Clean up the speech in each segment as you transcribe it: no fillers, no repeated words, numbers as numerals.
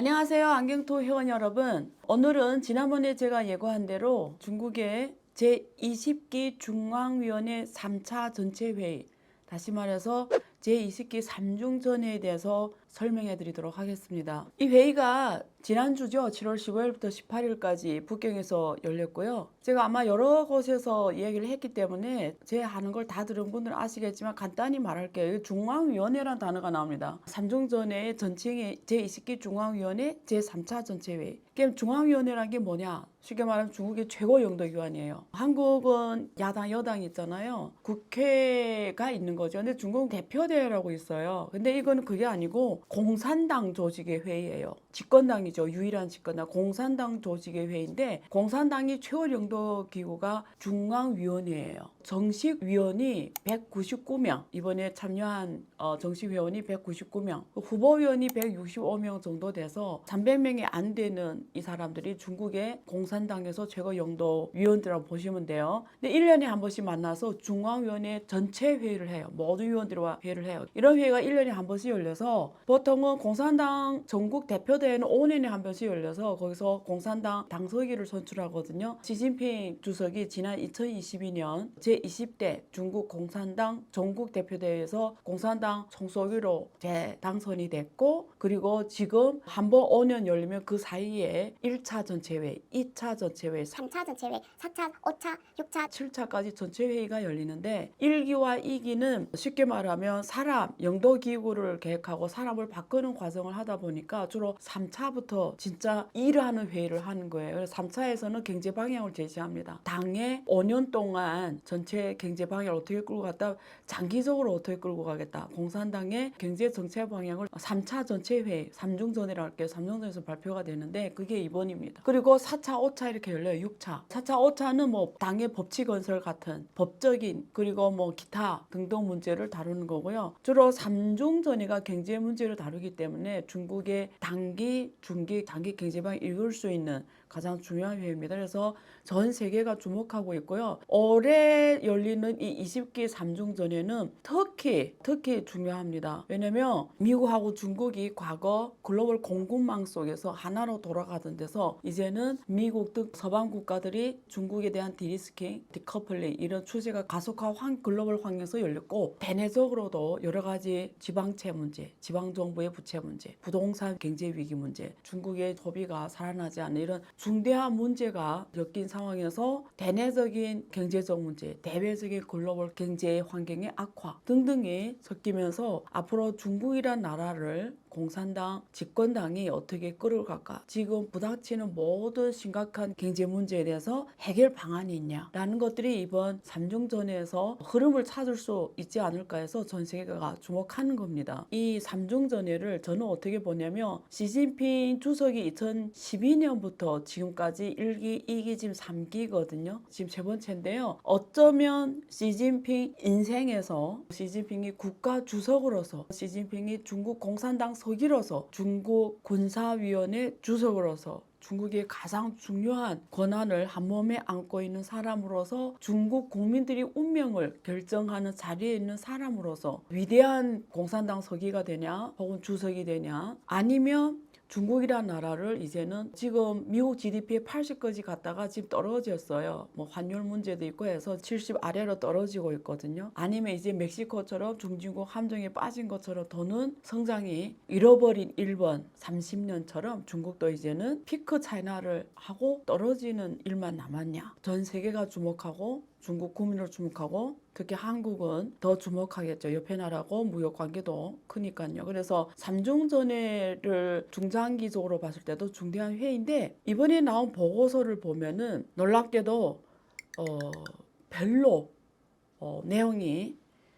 안녕하세요. 안경토 회원 여러분. 오늘은 지난번에 제가 예고한 대로 중국의 제20기 중앙위원회 3차 전체회의, 다시 말해서 제20기 삼중전회에 대해서 설명해 드리도록 하겠습니다. 이 회의가 지난주죠. 7월 15일부터 18일까지 북경에서 열렸고요. 제가 아마 여러 곳에서 이야기를 했기 때문에 제 하는 걸 다 들은 분들은 아시겠지만 간단히 말할게요. 중앙위원회라는 단어가 나옵니다. 삼중전회의 전칭이 제20기 중앙위원회 제3차 전체회의. 중앙위원회라는 게 뭐냐? 쉽게 말하면 중국의 최고 영도기관이에요. 한국은 야당, 여당이 있잖아요. 국회가 있는 거죠. 근데 중국 대표대회라고 있어요. 근데 이거는 그게 아니고 공산당 조직의 회의예요. 집권당이죠. 유일한 집권당. 공산당 조직의 회의인데 공산당이 최고 영도기구가 중앙위원회예요. 정식 위원이 199명. 이번에 참여한 정식 위원이 199명. 후보위원이 165명 정도 돼서 300명이 안 되는 이 사람들이 중국의 공산당에서 최고 영도 위원들이라고 보시면 돼요. 근데 1년에 한 번씩 만나서 중앙위원회 전체 회의를 해요. 모든 위원들과 회의를 해요. 이런 회의가 1년에 한 번씩 열려서 보통은 공산당 전국 대표대회는 5년에 한 번씩 열려서 거기서 공산당 당서기를 선출하거든요. 시진핑 주석이 지난 2022년 제20대 중국 공산당 전국 대표대회에서 공산당 총서기로 재당선이 됐고, 그리고 지금 한 번 5년 열리면 그 사이에 1차 전체회의, 2차 전체회의, 3차 전체회의, 4차, 5차, 6차, 7차까지 전체회의가 열리는데 1기와 2기는 쉽게 말하면 사람, 영도기구를 계획하고 사람을 바꾸는 과정을 하다 보니까 주로 3차부터 진짜 일하는 회의를 하는 거예요. 그래서 3차에서는 경제 방향을 제시합니다. 당의 5년 동안 전체 경제 방향을 어떻게 끌고 갔다, 장기적으로 어떻게 끌고 가겠다. 공산당의 경제 정책 방향을 3차 전체회의, 3중전이라고 할게요. 3중전에서 발표가 되는데 그게 이번입니다. 그리고 4차, 5차 이렇게 열려요. 6차. 4차, 5차는 뭐 당의 법치 건설 같은 법적인 그리고 뭐 기타 등등 문제를 다루는 거고요. 주로 3중전회가 경제 문제를 다루기 때문에 중국의 단기, 중기, 장기 경제 방향을 읽을 수 있는 가장 중요한 회의입니다. 그래서 전 세계가 주목하고 있고요. 올해 열리는 이 20기 3중전회는 특히 중요합니다. 왜냐면 미국하고 중국이 과거 글로벌 공급망 속에서 하나로 돌아가던 데서 이제는 미국 등 서방 국가들이 중국에 대한 디리스킹, 디커플링 이런 추세가 가속화한 글로벌 환경에서 열렸고, 대내적으로도 여러 가지 지방채 문제, 지방정부의 부채 문제, 부동산 경제 위기 문제, 중국의 소비가 살아나지 않는 이런 중대한 문제가 엮인 상황에서 대내적인 경제적 문제, 대외적인 글로벌 경제 환경의 악화 등등이 섞이면서 앞으로 중국이란 나라를 공산당 집권당이 어떻게 끌어갈까, 지금 부닥치는 모든 심각한 경제 문제에 대해서 해결 방안이 있냐라는 것들이 이번 3중전회에서 흐름을 찾을 수 있지 않을까 해서 전 세계가 주목하는 겁니다. 이 3중전회를 저는 어떻게 보냐면 시진핑 주석이 2012년부터 지금까지 1기, 2기, 지금 3기거든요. 지금 세 번째인데요. 어쩌면 시진핑 인생에서 시진핑이 국가 주석으로서, 시진핑이 중국 공산당 서기로서, 중국 군사위원회 주석으로서 중국의 가장 중요한 권한을 한 몸에 안고 있는 사람으로서, 중국 국민들이 운명을 결정하는 자리에 있는 사람으로서 위대한 공산당 서기가 되냐 혹은 주석이 되냐, 아니면 중국이라는 나라를 이제는 지금 미국 GDP의 80까지 갔다가 지금 떨어졌어요. 뭐 환율 문제도 있고 해서 70 아래로 떨어지고 있거든요. 아니면 이제 멕시코처럼 중진국 함정에 빠진 것처럼 더는 성장이 잃어버린 일본 30년처럼 중국도 이제는 피크 차이나를 하고 떨어지는 일만 남았냐. 전 세계가 주목하고 중국 국민을 주목하고 특히 한국은 더 주목하겠죠. 옆에 나라고 무역 관계도 크니까요. 그래서 3중전회를 중장기적으로 봤을 때도 중대한 회의인데, 이번에 나온 보고서를 보면은 놀랍게도 별로 내용이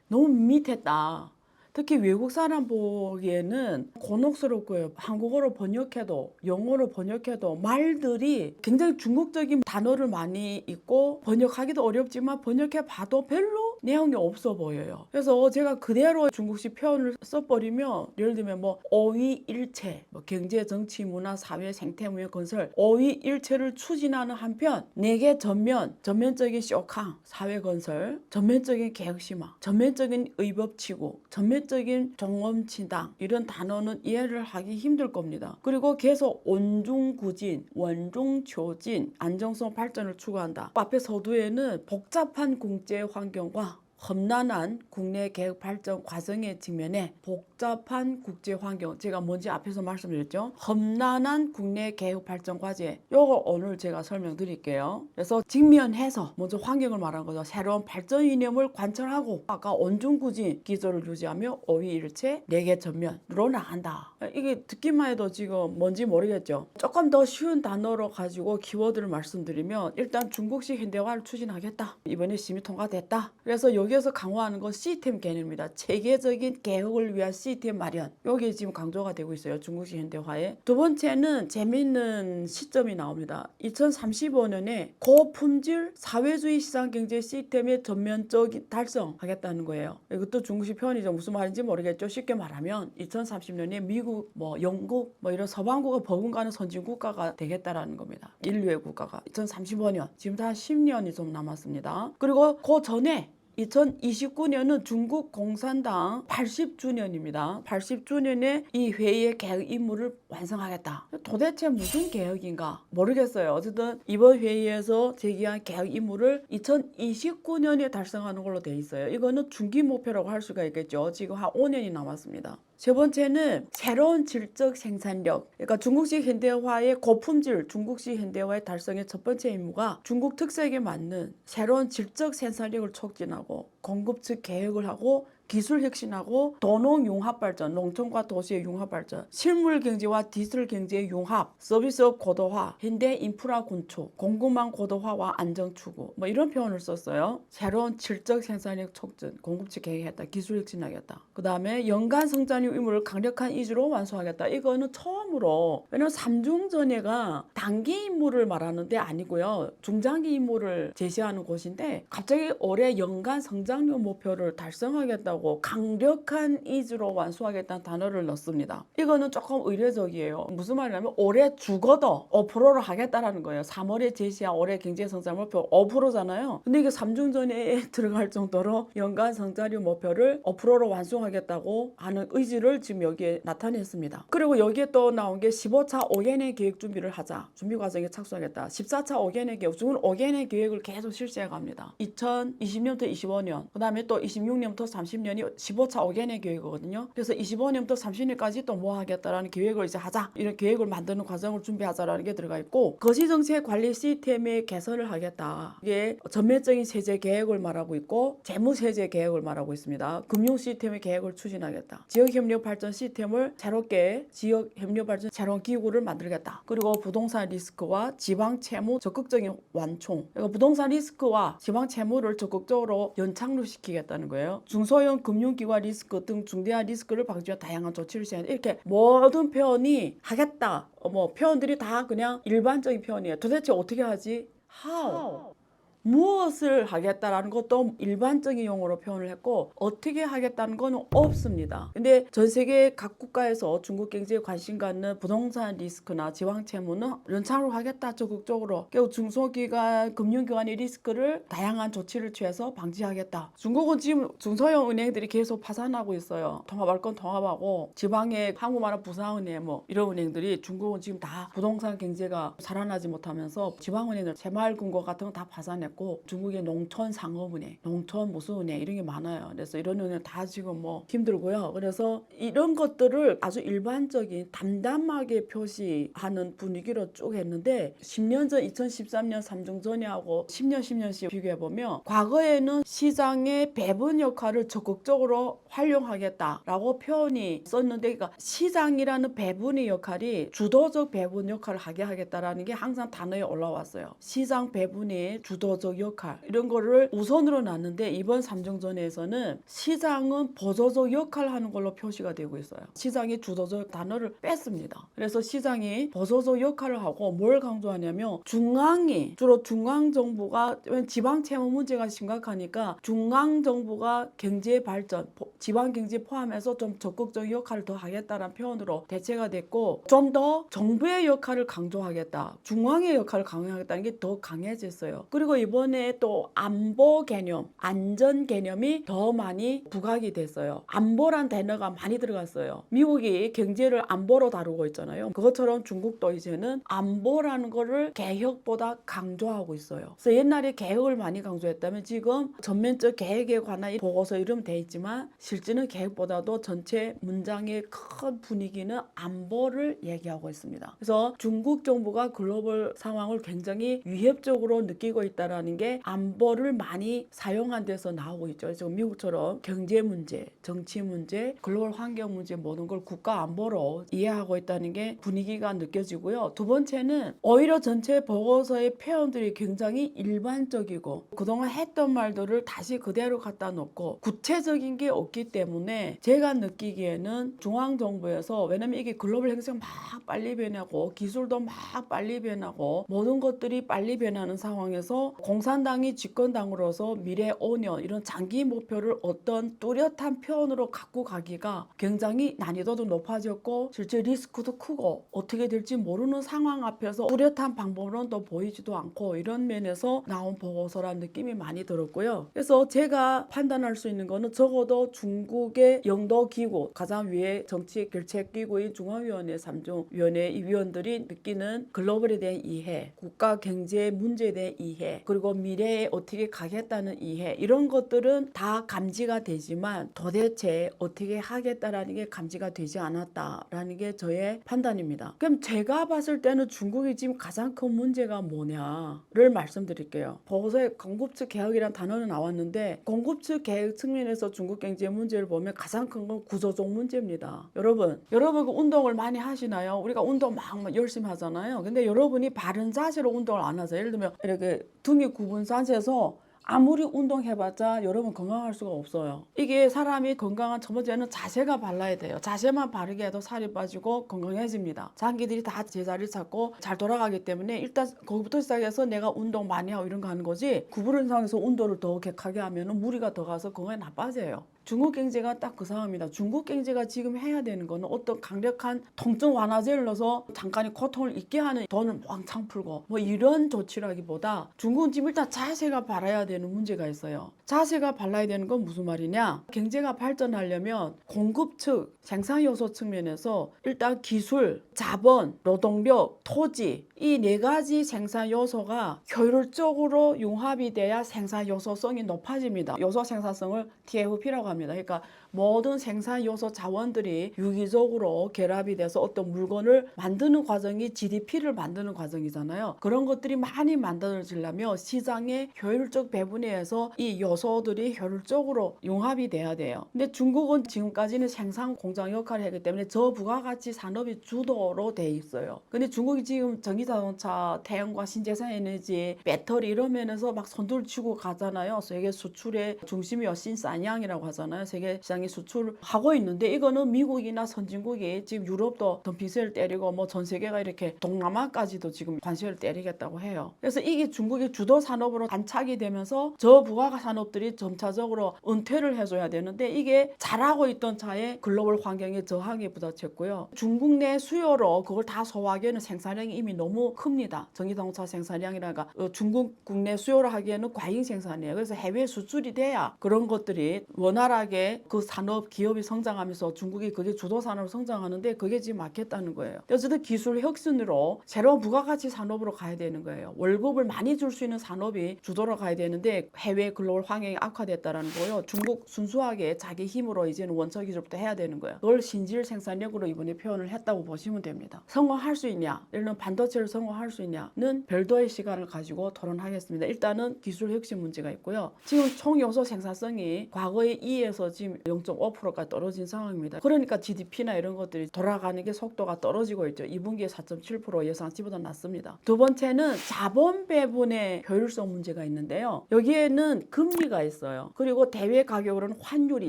너무 밋밋했다. 특히 외국 사람 보기에는 곤혹스럽고요. 한국어로 번역해도 영어로 번역해도 말들이 굉장히 중국적인 단어를 많이 있고 번역하기도 어렵지만 번역해 봐도 별로 내용이 없어 보여요. 그래서 제가 그대로 중국식 표현을 써버리면 예를 들면 뭐 어휘일체, 뭐 경제, 정치, 문화, 사회, 생태, 무역, 건설 어휘일체를 추진하는 한편 내게 전면적인 쇼캉, 사회 건설, 전면적인 개혁심화, 전면적인 의법치고, 전면적인 종엄친당 이런 단어는 이해를 하기 힘들 겁니다. 그리고 계속 온중구진, 원중초진, 안정성 발전을 추구한다. 앞에 서두에는 복잡한 국제 환경과 험난한 국내 개혁 발전 과정의 직면에 복잡한 국제 환경, 제가 뭔지 앞에서 말씀드렸죠. 험난한 국내 개혁 발전 과제, 요거 오늘 제가 설명드릴게요. 그래서 직면해서 먼저 환경을 말한 거죠. 새로운 발전 이념을 관철하고 아까 온중구진 기조를 유지하며 어휘일체, 내개 전면으로 나간다. 이게 듣기만 해도 지금 뭔지 모르겠죠. 조금 더 쉬운 단어로 가지고 키워드를 말씀드리면 일단 중국식 현대화를 추진하겠다. 이번에 심의 통과됐다. 그래서 여기에서 강화하는 건 시스템 개념입니다. 체계적인 개혁을 위한 시스템 마련. 여기 지금 강조가 되고 있어요. 중국식 현대화에. 두 번째는 재미있는 시점이 나옵니다. 2035년에 고품질 사회주의 시장경제 시스템의 전면적인 달성하겠다는 거예요. 이것도 중국식 표현이죠. 무슨 말인지 모르겠죠. 쉽게 말하면 2030년에 미국, 영국, 이런 서방국가 버금가는 선진국가가 되겠다라는 겁니다. 인류의 국가가. 2035년. 지금 다 10년이 좀 남았습니다. 그리고 그 전에 2029년은 중국 공산당 80주년입니다. 80주년에 이 회의의 개혁 임무를 완성하겠다. 도대체 무슨 개혁인가 모르겠어요. 어쨌든 이번 회의에서 제기한 개혁 임무를 2029년에 달성하는 걸로 돼 있어요. 이거는 중기 목표라고 할 수가 있겠죠. 지금 한 5년이 남았습니다. 세 번째는 새로운 질적 생산력. 그러니까 중국식 현대화의 고품질 중국식 현대화의 달성의 첫 번째 임무가 중국 특색에 맞는 새로운 질적 생산력을 촉진하고 공급 측 개혁을 하고 기술 혁신하고 도농 융합 발전, 농촌과 도시의 융합 발전, 실물 경제와 디지털 경제의 융합, 서비스업 고도화, 현대 인프라 군축, 공급망 고도화와 안정 추구, 이런 표현을 썼어요. 새로운 질적 생산력 촉진, 공급측 개혁했다, 기술 혁신하겠다. 그 다음에 연간 성장률 의무를 강력한 이주로 완수하겠다. 이거는 처음으로, 왜냐면 삼중전예가 단기 임무를 말하는 데 아니고요, 중장기 임무를 제시하는 곳인데 갑자기 올해 연간 성장률 목표를 달성하겠다고 강력한 이주로 완수하겠다는 단어를 넣습니다. 이거는 조금 의례적이에요. 무슨 말이냐면 올해 죽어도 5%를 하겠다라는 거예요. 3월에 제시한 올해 경제성장 목표 5%잖아요. 근데 이게 삼중전에 들어갈 정도로 연간 성장률 목표를 5%로 완수하겠다고 하는 의지를 지금 여기에 나타냈습니다. 그리고 여기에 또 나온 게 15차 5개년 계획 준비를 하자. 준비 과정에 착수하겠다. 14차 5개년 계획, 지금 5개년 계획을 계속 실시해 갑니다. 2020년부터 25년, 그 다음에 또 26년부터 30년이 15차 5개년 계획이거든요. 그래서 25년부터 30년까지 또 뭐 하겠다라는 계획을 이제 하자. 이런 계획을 만드는 과정을 준비하자라는 게 들어가 있고, 거시정책 관리 시스템의 개선을 하겠다. 이게 전면적인 세제 계획을 말하고 있고, 재무세제 계획을 말하고 있습니다. 금융 시스템의 계획을 추진하겠다. 지역협력 발전 시스템을 새롭게 지역협력 발전 새로운 기구를 만들겠다. 그리고 부동산 리스크와 지방 채무 적극적인 완총. 그러니까 부동산 리스크와 지방 채무를 적극적으로 연착륙시키겠다는 거예요. 중소형 금융기관 리스크 등 중대한 리스크를 방지하는 다양한 조치를 시행한다. 이렇게 모든 표현이 하겠다. 표현들이 다 그냥 일반적인 표현이에요. 도대체 어떻게 하지? How? 무엇을 하겠다라는 것도 일반적인 용어로 표현을 했고 어떻게 하겠다는 건 없습니다. 근데 전 세계 각 국가에서 중국 경제에 관심 갖는 부동산 리스크나 지방 채무는 연착륙 하겠다 적극적으로. 그리고 중소기관, 금융기관의 리스크를 다양한 조치를 취해서 방지하겠다. 중국은 지금 중소형 은행들이 계속 파산하고 있어요. 통합할 건 통합하고 지방의 한국만한 부산은행 이런 은행들이 중국은 지금 다 부동산 경제가 살아나지 못하면서 지방은행들 새마을금고 같은 거 다 파산했고 중국의 농촌 상업은행, 농촌 무수은행 이런 게 많아요. 그래서 이런 은행 다 지금 힘들고요. 그래서 이런 것들을 아주 일반적인 담담하게 표시하는 분위기로 쭉 했는데 10년 전 2013년 삼중전야하고 10년씩 비교해보면 과거에는 시장의 배분 역할을 적극적으로 활용하겠다라고 표현이 썼는데 그러니까 시장이라는 배분의 역할이 주도적 배분 역할을 하게 하겠다라는 게 항상 단어에 올라왔어요. 시장 배분이 주도적 보조적 역할 이런 거를 우선으로 놨는데 이번 삼중전에서는 시장은 보조적 역할을 하는 걸로 표시가 되고 있어요. 시장이 주도적 단어를 뺐습니다. 그래서 시장이 보조적 역할을 하고 뭘 강조하냐면 중앙이 주로 중앙정부가 지방채무 문제가 심각하니까 중앙정부가 경제 발전, 지방경제 포함해서 좀 적극적인 역할을 더 하겠다는 표현으로 대체가 됐고 좀 더 정부의 역할을 강조하겠다. 중앙의 역할을 강조하겠다는 게 더 강해졌어요. 그리고 이번에 또 안보 개념, 안전 개념이 더 많이 부각이 됐어요. 안보란 단어가 많이 들어갔어요. 미국이 경제를 안보로 다루고 있잖아요. 그것처럼 중국도 이제는 안보라는 거를 개혁보다 강조하고 있어요. 그래서 옛날에 개혁을 많이 강조했다면 지금 전면적 개혁에 관한 보고서 이름 돼 있지만 실제는 개혁보다도 전체 문장의 큰 분위기는 안보를 얘기하고 있습니다. 그래서 중국 정부가 글로벌 상황을 굉장히 위협적으로 느끼고 있다는 게 안보를 많이 사용한 데서 나오고 있죠. 그래서 미국처럼 경제 문제, 정치 문제, 글로벌 환경 문제 모든 걸 국가 안보로 이해하고 있다는 게 분위기가 느껴지고요. 두 번째는 오히려 전체 보고서의 표현들이 굉장히 일반적이고 그동안 했던 말들을 다시 그대로 갖다 놓고 구체적인 게 없기 때문에 제가 느끼기에는 중앙정부에서 왜냐면 이게 글로벌 행세가 막 빨리 변하고 기술도 막 빨리 변하고 모든 것들이 빨리 변하는 상황에서 공산당이 집권당으로서 미래 5년 이런 장기 목표를 어떤 뚜렷한 표현으로 갖고 가기가 굉장히 난이도도 높아졌고 실제 리스크도 크고 어떻게 될지 모르는 상황 앞에서 뚜렷한 방법론도 보이지도 않고 이런 면에서 나온 보고서라는 느낌이 많이 들었고요. 그래서 제가 판단할 수 있는 거는 적어도 중국의 영도기구 가장 위에 정치 결책기구인 중앙위원회 3중위원회 이 위원들이 느끼는 글로벌에 대한 이해, 국가 경제 문제에 대한 이해, 그리고 미래에 어떻게 가겠다는 이해 이런 것들은 다 감지가 되지만 도대체 어떻게 하겠다라는 게 감지가 되지 않았다라는 게 저의 판단입니다. 그럼 제가 봤을 때는 중국이 지금 가장 큰 문제가 뭐냐를 말씀드릴게요. 보고서에 공급측 개혁이라는 단어는 나왔는데 공급측 개혁 측면에서 중국 경제 문제를 보면 가장 큰 건 구조적 문제입니다. 여러분 그 운동을 많이 하시나요? 우리가 운동 막 열심히 하잖아요. 근데 여러분이 바른 자세로 운동을 안 하세요. 예를 들면 이렇게 등이 굽은 자세에서 아무리 운동해봤자 여러분 건강할 수가 없어요. 이게 사람이 건강한 첫 번째는 자세가 발라야 돼요. 자세만 바르게 해도 살이 빠지고 건강해집니다. 장기들이 다 제자리를 찾고 잘 돌아가기 때문에 일단 거기부터 시작해서 내가 운동 많이 하고 이런 거 하는 거지 구부른 상황에서 운동을 더 격하게 하면 무리가 더 가서 건강이 나빠져요. 중국 경제가 딱 그 상황입니다. 중국 경제가 지금 해야 되는 거는 어떤 강력한 통증 완화제를 넣어서 잠깐의 고통을 잊게 하는 돈을 왕창 풀고 뭐 이런 조치라기보다 중국은 지금 일단 자세가 발라야 되는 문제가 있어요. 자세가 발라야 되는 건 무슨 말이냐? 경제가 발전하려면 공급 측, 생산 요소 측면에서 일단 기술, 자본, 노동력, 토지 이 네 가지 생산 요소가 효율적으로 융합이 돼야 생산 요소성이 높아집니다. 요소 생산성을 TFP라고 합니다. 그러니까 모든 생산 요소 자원들이 유기적으로 결합이 돼서 어떤 물건을 만드는 과정이 GDP를 만드는 과정이잖아요. 그런 것들이 많이 만들어지려면 시장의 효율적 배분에 의해서 이 요소들이 효율적으로 융합이 돼야 돼요. 근데 중국은 지금까지는 생산 공장 역할을 했기 때문에 저부가가치 산업이 주도로 돼 있어요. 근데 중국이 지금 전기자동차, 태양광, 신재생 에너지, 배터리 이런 면에서 막 선두를 치고 가잖아요. 세계 수출의 중심이 신산양이라고 하잖아요. 세계 시장에 수출하고 있는데 이거는 미국이나 선진국이 지금 유럽도 덤핑세를 때리고 뭐 전 세계가 이렇게 동남아까지도 지금 관세를 때리겠다고 해요. 그래서 이게 중국의 주도 산업으로 안착이 되면서 저부가 산업들이 점차적으로 은퇴를 해줘야 되는데 이게 잘하고 있던 차에 글로벌 환경에 저항이 부딪혔고요. 중국 내 수요로 그걸 다 소화하기에는 생산량이 이미 너무 큽니다. 전기자동차 생산량이라가 중국 국내 수요를 하기에는 과잉 생산이에요. 그래서 해외 수출이 돼야 그런 것들이 원활하게 그 산업 기업이 성장하면서 중국이 그게 주도 산업으로 성장하는데 그게 지금 막혔다는 거예요. 어쨌든 기술 혁신으로 새로운 부가가치 산업으로 가야 되는 거예요. 월급을 많이 줄 수 있는 산업이 주도로 가야 되는데 해외 글로벌 환경이 악화됐다는 거예요. 중국 순수하게 자기 힘으로 이제는 원천 기술부터 해야 되는 거예요. 그걸 신질 생산력으로 이번에 표현을 했다고 보시면 됩니다. 성공할 수 있냐? 예를 들면 반도체를 성공할 수 있냐는 별도의 시간을 가지고 토론하겠습니다. 일단은 기술 혁신 문제가 있고요. 지금 총요소 생산성이 과거에 이 2에서 지금 0.5%까지 떨어진 상황입니다. 그러니까 GDP나 이런 것들이 돌아가는 게 속도가 떨어지고 있죠. 2분기에 4.7% 예상치보다 낮습니다. 두 번째는 자본 배분의 효율성 문제가 있는데요. 여기에는 금리가 있어요. 그리고 대외 가격으로는 환율이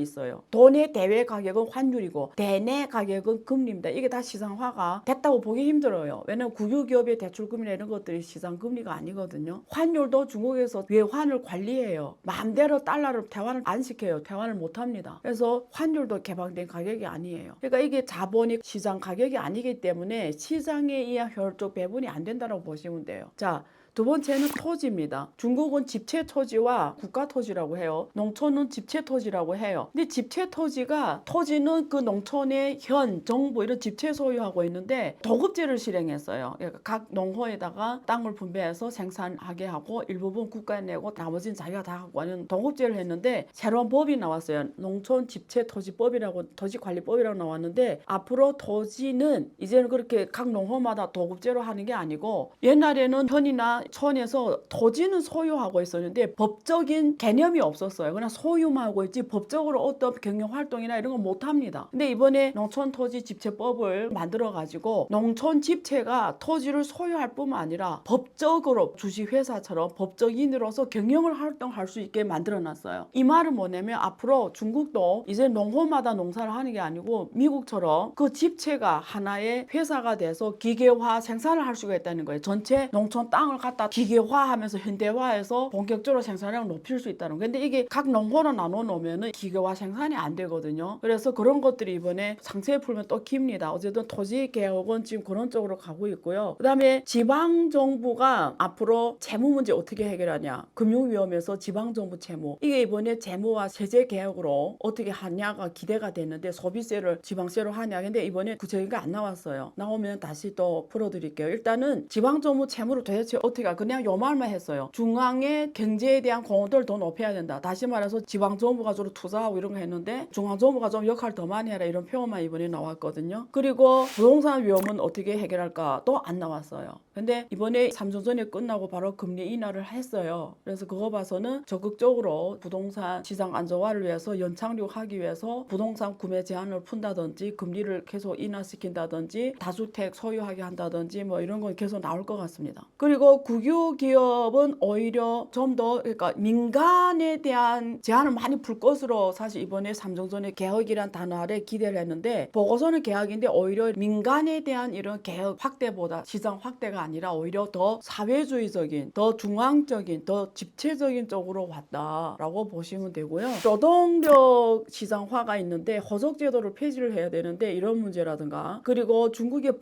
있어요. 돈의 대외 가격은 환율이고 대내 가격은 금리입니다. 이게 다 시장화가 됐다고 보기 힘들어요. 왜냐하면 국유기업의 대출금리나 이런 것들이 시장금리가 아니거든요. 환율도 중국에서 외환을 관리해요. 마음대로 달러를 대환을 안 시켜요. 대환을 못합니다. 그래서 환율도 개방된 가격이 아니에요. 그러니까 이게 자본이 시장 가격이 아니기 때문에 시장에 의한 효율적 배분이 안 된다고 보시면 돼요. 자, 두 번째는 토지입니다. 중국은 집체 토지와 국가 토지라고 해요. 농촌은 집체 토지라고 해요. 근데 집체 토지는 그 농촌의 현, 정부 이런 집체 소유하고 있는데 도급제를 실행했어요. 그러니까 각 농호에다가 땅을 분배해서 생산하게 하고 일부분 국가에 내고 나머지는 자기가 다 하고 하는 도급제를 했는데 새로운 법이 나왔어요. 농촌 집체 토지법이라고 토지관리법이라고 나왔는데 앞으로 토지는 이제는 그렇게 각 농호마다 도급제로 하는 게 아니고 옛날에는 현이나 촌에서 토지는 소유하고 있었는데 법적인 개념이 없었어요. 그냥 소유만 하고 있지 법적으로 어떤 경영 활동이나 이런 건 못합니다. 근데 이번에 농촌토지집체법을 만들어 가지고 농촌 집체가 토지를 소유할 뿐만 아니라 법적으로 주식회사처럼 법적인으로서 경영을 활동할 수 있게 만들어 놨어요. 이 말은 뭐냐면 앞으로 중국도 이제 농호마다 농사를 하는 게 아니고 미국처럼 그 집체가 하나의 회사가 돼서 기계화 생산을 할 수가 있다는 거예요. 전체 농촌 땅을 갖다 기계화하면서 현대화해서 본격적으로 생산량을 높일 수 있다는 거예요. 근데 이게 각 농호로 나눠 놓으면 기계화 생산이 안 되거든요. 그래서 그런 것들이 이번에 상세히 풀면 또 깁니다. 어쨌든 토지 개혁은 지금 그런 쪽으로 가고 있고요. 그 다음에 지방정부가 앞으로 재무 문제 어떻게 해결하냐. 금융위험에서 지방정부 채무. 이게 이번에 재무와 세제 개혁으로 어떻게 하냐가 기대가 됐는데 소비세를 지방세로 하냐. 근데 이번에 구체적인 게 안 나왔어요. 나오면 다시 또 풀어드릴게요. 일단은 지방정부 채무를 도대체 어떻게 그냥 요 말만 했어요. 중앙의 경제에 대한 공헌도를 더 높여야 된다. 다시 말해서 지방정부가 주로 투자하고 이런 거 했는데 중앙정부가 좀 역할 더 많이 해라 이런 표현만 이번에 나왔거든요. 그리고 부동산 위험은 어떻게 해결할까 또 안 나왔어요. 근데 이번에 3주 전에 끝나고 바로 금리 인하를 했어요. 그래서 그거 봐서는 적극적으로 부동산 시장 안정화를 위해서 연착륙하기 위해서 부동산 구매 제한을 푼다든지 금리를 계속 인하시킨다든지 다주택 소유하게 한다든지 뭐 이런 건 계속 나올 것 같습니다. 그리고 국유기업은 오히려 좀 더 그러니까 민간에 대한 제한을 많이 풀 것으로 사실 이번에 삼성전의 개혁이란 단어 아래 기대를 했는데 보고서는 개혁인데 오히려 민간에 대한 이런 개혁 확대보다 시장 확대가 아니라 오히려 더 사회주의적인 더 중앙적인 더 집체적인 쪽으로 왔다라고 보시면 되고요. 노동력 시장화가 있는데 허석제도를 폐지를 해야 되는데 이런 문제라든가 그리고 중국의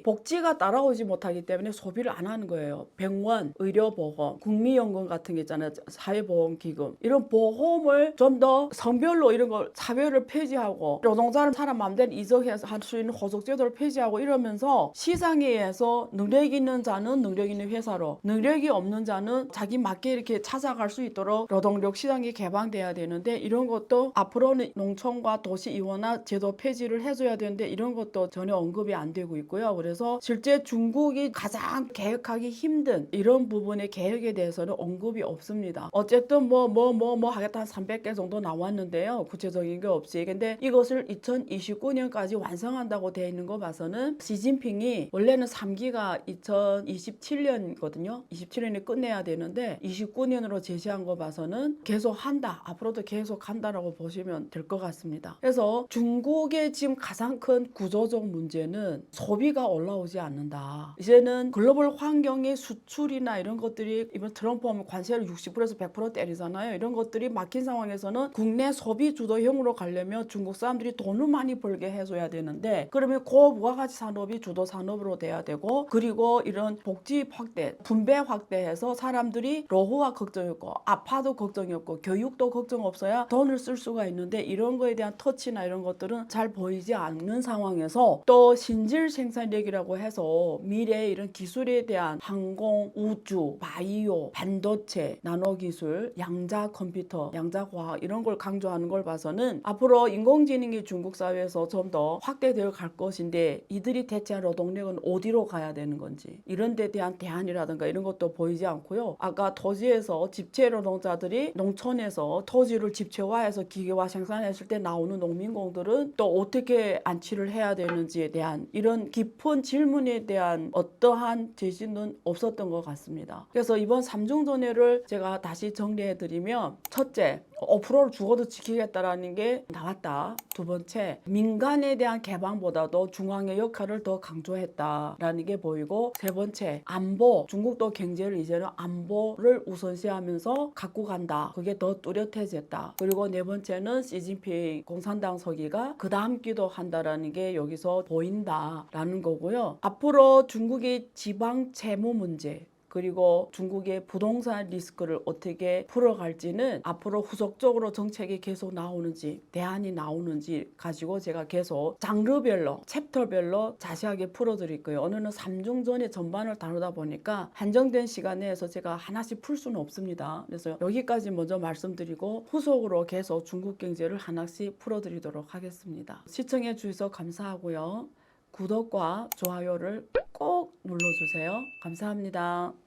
복지가 따라오지 못하기 때문에 소비를 안 하는 거예요. 병원, 의료보험, 국민연금 같은 게 있잖아요. 사회보험기금 이런 보험을 좀 더 성별로 이런 걸 차별을 폐지하고 노동자는 사람 마음대로 이적해서 할 수 있는 호석제도를 폐지하고 이러면서 시장에 의해서 능력 있는 자는 능력 있는 회사로 능력이 없는 자는 자기 맞게 이렇게 찾아갈 수 있도록 노동력 시장이 개방돼야 되는데 이런 것도 앞으로는 농촌과 도시 이원화 제도 폐지를 해줘야 되는데 이런 것도 전혀 언급이 안 되고 있고요. 그래서 실제 중국이 가장 개혁하기 힘든 이런 부분의 개혁에 대해서는 언급이 없습니다. 어쨌든 뭐 하겠다 한 300개 정도 나왔는데요. 구체적인 게 없이. 근데 이것을 2029년까지 완성한다고 되어 있는 거 봐서는 시진핑이 원래는 3기가 2027년이거든요. 27년에 끝내야 되는데 29년으로 제시한 거 봐서는 계속 한다. 앞으로도 계속 한다라고 보시면 될 것 같습니다. 그래서 중국의 지금 가장 큰 구조적 문제는 소비가 올라오지 않는다. 이제는 글로벌 환경의 수출이나 이런 것들이 이번 트럼프 하면 관세를 60%에서 100% 때리잖아요. 이런 것들이 막힌 상황에서는 국내 소비 주도형으로 가려면 중국 사람들이 돈을 많이 벌게 해줘야 되는데 그러면 고부가가치 산업이 주도 산업으로 돼야 되고 그리고 이런 복지 확대, 분배 확대해서 사람들이 노후가 걱정이 없고 아파도 걱정이 없고 교육도 걱정 없어야 돈을 쓸 수가 있는데 이런 거에 대한 터치나 이런 것들은 잘 보이지 않는 상황에서 또 신질 생산력이라고 해서 미래의 이런 기술에 대한 항공 항공, 우주, 바이오, 반도체, 나노기술, 양자 컴퓨터, 양자 과학 이런 걸 강조하는 걸 봐서는 앞으로 인공지능이 중국 사회에서 좀 더 확대되어 갈 것인데 이들이 대체한 노동력은 어디로 가야 되는 건지 이런 데 대한 대안이라든가 이런 것도 보이지 않고요. 아까 토지에서 집체 노동자들이 농촌에서 토지를 집체화해서 기계화 생산했을 때 나오는 농민공들은 또 어떻게 안치를 해야 되는지에 대한 이런 깊은 질문에 대한 어떠한 제시는 없었던 것 같습니다. 그래서 이번 삼중전회를 제가 다시 정리해 드리면 첫째, 5%를 죽어도 지키겠다라는 게 나왔다. 두 번째, 민간에 대한 개방보다도 중앙의 역할을 더 강조했다라는 게 보이고 세 번째, 안보. 중국도 경제를 이제는 안보를 우선시하면서 갖고 간다. 그게 더 뚜렷해졌다. 그리고 네 번째는 시진핑 공산당 서기가 그 다음 기도 한다라는 게 여기서 보인다라는 거고요. 앞으로 중국의 지방 채무 문제 그리고 중국의 부동산 리스크를 어떻게 풀어갈지는 앞으로 후속적으로 정책이 계속 나오는지 대안이 나오는지 가지고 제가 계속 장르별로 챕터별로 자세하게 풀어드릴 거예요. 오늘은 삼중전의 전반을 다루다 보니까 한정된 시간 내에서 제가 하나씩 풀 수는 없습니다. 그래서 여기까지 먼저 말씀드리고 후속으로 계속 중국 경제를 하나씩 풀어드리도록 하겠습니다. 시청해 주셔서 감사하고요. 구독과 좋아요를 꼭 눌러주세요. 감사합니다.